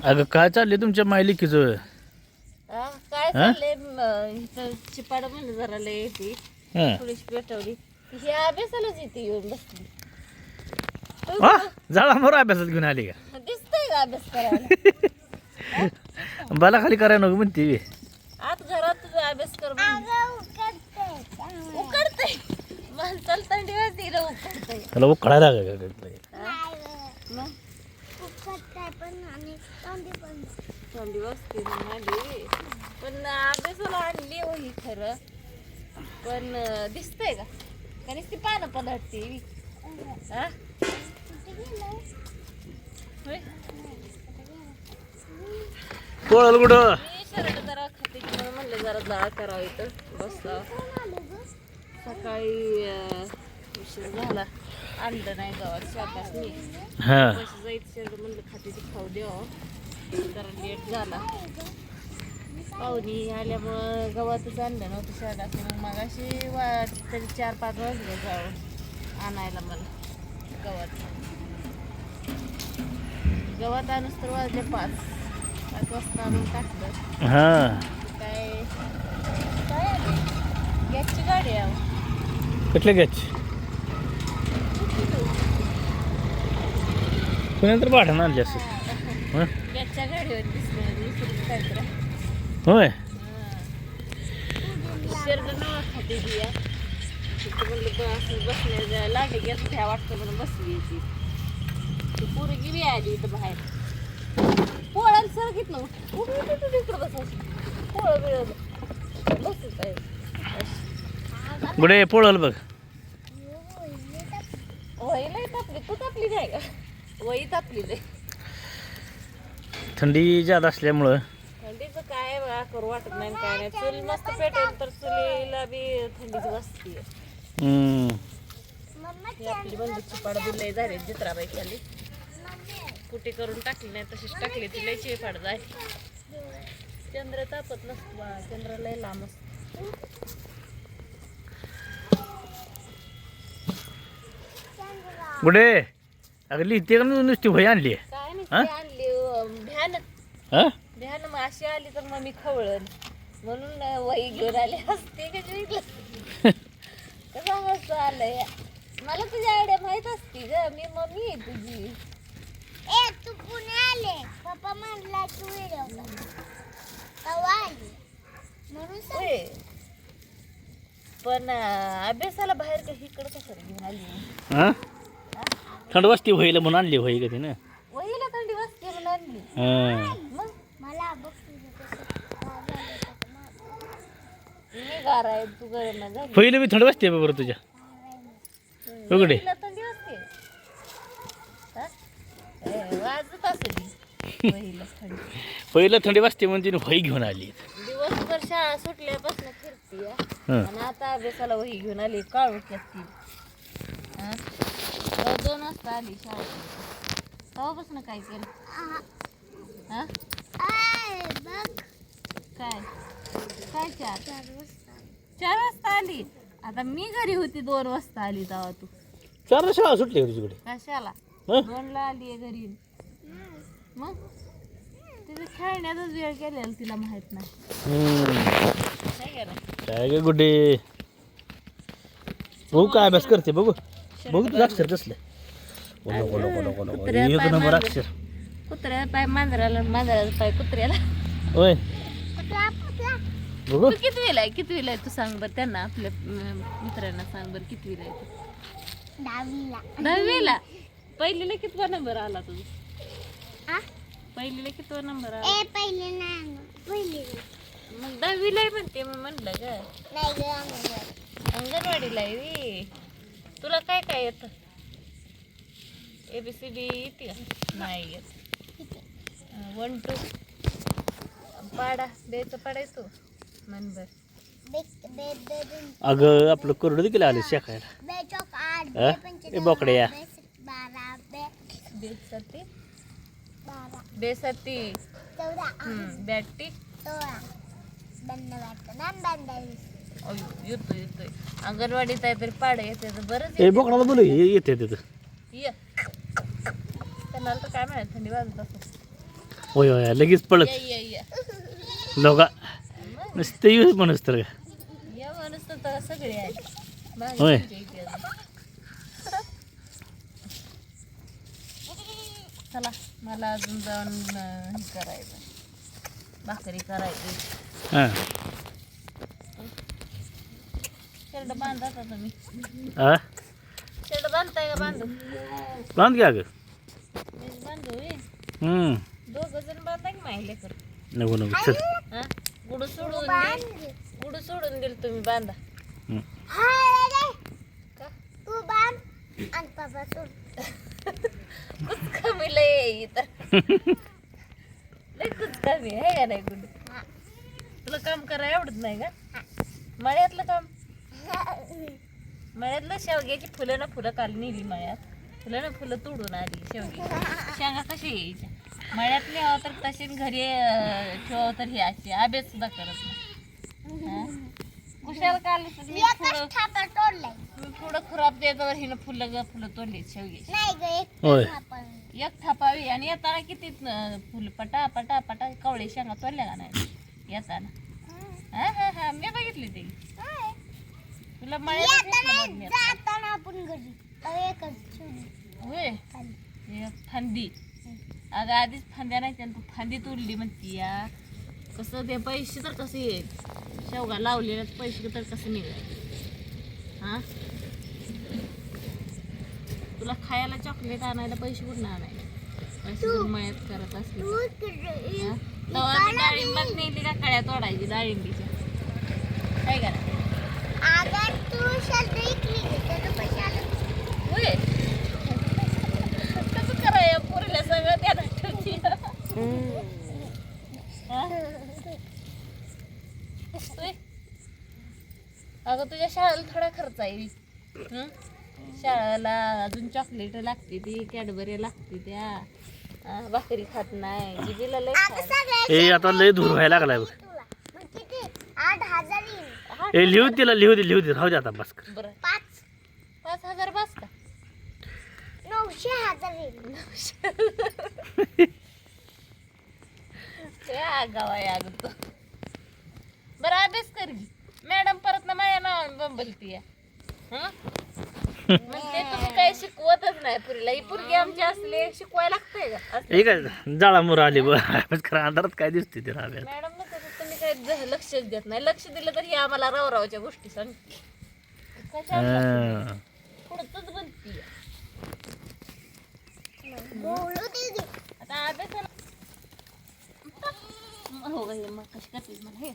अगं काय चाललंय तुमच्या मायलिकीचं? काय चाललंय इथं चिपाड म्हणलं जरा लय येते हं. थोडीशी पेटवली ही अभ्यासालाच येते येऊन बसली झाला मोर अभ्यासात घेऊन आली का? दिसतंय का अभ्यास करायला बाला खाली करायला नको म्हणते बे. आत घरात तुझा अभ्यास कर उकडतंय माणसाला थंडी वाजते रे उकडतंय त्याला उकळायला लागलं. मग थंडी वाजते म्हणाली पण अभ्यासाला आणली हो ही खरं पण दिसतंय का कारण ती पानं पदार्थी हा होय पळल कुठं? मी शर्ट जरा खाते म्हणून म्हणलं जरा जाळ करावं इथं बसला सकाळी उशीर झाला आणलं नाही गावात शाकासनी हा पैसे जायचं शर्ट म्हणलं खाते ती खाऊ द्यावं जरा लेट झाला पाहुणी आल्यामुळं गव्हातच आणलं नव्हतं शाकासनी मग मगाशी तरी 4-5 वाजले जावं आणायला मला गव्हात आणूस तर वाजले 5 वाजता आणून टाकलं हा काय काय आले गॅसची गाडी आहे अहो. कुठल्या घ्यायची? कुणाला तर भाडं आणली असं. हं? गॅसच्या गाडीवर दिसलं दुसरीच काय तर होय शर्ट नवा खाते ती या तिथं म्हणलं असं बसण्या लागे गॅस घ्या वाटतं म्हणून बसली ती पोरगी बी आली इथं बाहेर पोळाला सर घेतलं इकडं बसायची पोळं बिळलं बसत आहे गुडे पळल बघ. वही लय तापली तू तापली नाही का वही तापली लय थंडी जादा असल्यामुळं थंडीचं काय बघा करू वाटत नाही काय नाही चूल मस्त पेटेल तर चुलीला बी थंडीच बसते हम्म. आपली बंदूकची पाड दिलंय झाले जित्राबाई खाली कुठे करून टाकली नाही तशीच टाकली ती लय चिपाड जाय चंद्र तापत नसतो बा चंद्र लय लांब असतो गुडे अगं लिहिते का नुसती वही आणली? काय नाही आणली भ्यान हा भ्यान मग अशी आली तर मग मी खवळण म्हणून वही घेऊन आली असते का कसं मस्त आलंय मला तुझी आयडिया माहित असती ग मी मम्मी आहे तुझी तू पुणे आले पप्पा म्हणला तू व्हिडिओ आली म्हणून होय पण अभ्यासाला बाहेर का इकडं कसं घेऊन आली हा थंड वाजती व्हायला म्हणून आणली वही का तिनं? वहीला थंडी वाजते म्हणून आणली हा मग मला बघ तुझं कसं मी गार आहे तू गरम झाली पहिलं बी थंड वाजते बरोबर तुझ्या उघडे वहीला थंडी वाजते हा? वाजत असेल वहीला थंडी पहिलं थंडी वाजते म्हणून तिने वही घेऊन आली. दिवसभर शाळा सुटल्यापासून फिरती हं. आणि आता अभ्यासाला वही घेऊन आली काळू ती 2 वाजता आली शाळेत तेव्हापासून काय केलं हा बघ काय काय 4 वाजता आली आता मी घरी होती 2 वाजता आली तेव्हा तू 4 शाळा सुटली का तुझ्याकडे? कशाला हं? 2ला आली घरी मग तिथे खेळण्यातच वेळ केलेला तिला माहित नाही काय करा काय गे गुड्डे बघू काय अभ्यास करते बघू बघू तुझं अक्षर कसलं एक नंबर अक्षर कुत्र्याला पाय मांजराला मांजराला पाय कुत्र्याला होय बघू तू कितवीला आहे तू सांग बरं त्यांना आपल्या मित्रांना सांग बरं कितवीला आहे तू 10वीला पहिलीला कितवा नंबर आला तुझा पहिलीला कितवा नंबर आला पहिले नाही पहिले मग 10वीला आहे म्हणते मग म्हणलं ग नाही ग अंगणवाडीला आहे वी. तुला काय काय येतं ABCD येते का नाही येत 1 2 पाडा बेचं पाडायचो मन बर अगं आपलं कोरडं देखील आले शेकायला ए बोकड्या बेसती बॅटी येतोय अंगणवाडीत आहे तरी पाड येते बरंच ए बोकडाला बोल येते तिथं ये त्यांना तर काय माहिती थंडी वाजत असत होय होय लगेच पळत ये लोका नुसतं यूज म्हणूस तर या माणूस तर सगळे आहे बाहेर होय. तुमच्या इथे अजून. चला मला अजून जाऊन हे करायचं भाकरी करायची हां शेरड बांधा का तुम्ही हां शेरड बांधताय का बांधू बांध घ्या ग मीच बांधू होय. दोघं जण बांधा की माहिले कर नको नको चल हा गुडू सोडून दिल तुम्ही बांधा हम्म. का तू बांध आणि पप्पा सोड. कुच कमी लय इथं लय कुच कमी आहे का नाही गुडू तुला काम करायला आवडत नाही का मळ्यातलं काम मळ्यातलं शेवग्याची फुलं ना फुलं काल नेली मळ्यात फुलं ना फुलं तोडून आली शेवगी शेंगा कशा यायच्या मळ्यात न्यावं तर तशी घरी ठेवावं तर हे अशी अभ्यास सुद्धा करत नाही कुशाला काल मी एकच थापा तोडलाय. पुढं खुराप द्यायचं हिनं फुलं तोडली शेवगी नाही ग एक होय. थापा. एक थापावी आणि येताना किती फुल पटा पटा पटा कवळे शेंगा तोडल्या का नाही येताना हा हा हा मी बघितली ती होय. तुला येताना मळ्यात जाताना आपण घरी तर एकच सोडली. होय खाली. एक फांदी अगं आधीच फांद्या नाही त्यानं तू फांदी तोडली म्हणती या कसं ते पैसे तर कसे येईल शेवगा लावलेले पैसे तर कसं निघाल हा तुला खायला चॉकलेट आणायला पैसे कुठून आणायला पैसे जर मळ्यात करत असले तू इकडे ये. तेव्हा ती डाळिंबात नेली का कळ्या तोडायची डाळिंबीच्या काय करा अगर तू शब्द इकली तर पैसे आले. होय कसं कराय पोरीला सगळं त्याला ठेवती होय. अगं तुझ्या शाळेला थोडा खर्च आहे हं? शाळेला अजून चॉकलेट लागते ती कॅडबरी लागते त्या भाकरी खात नाही जिबीला लय अगं खायला. सगळ्या ए आता लय धूर व्हायला लागलाय बघ तुला मग किती 8,000 येईल. हा, ए लिहू दे राहू दे आता बस कर बरं 5,000 5,000 बस का 900,000 येईल. या गावा या अगं तू बरं अभ्यास कर की मॅडम परत ना माझ्या नावाने बंबलती या म्हणते तुम्ही काही शिकवतच नाही पुरीला ही पुरगी आमची असले शिकवायला लागतंय का हे काय जाळा मुर आली बघ खरं अंधारात काय दिसते ते राहत्यात मॅडम ना तसं तुम्ही काही लक्षच देत नाही लक्ष दिलं तर ही आम्हाला रावरावच्या गोष्टी सांगते कशा पुढचंच बनती बोलू दे गे. आता अभ्यासाला हो मग कशी करते मला हे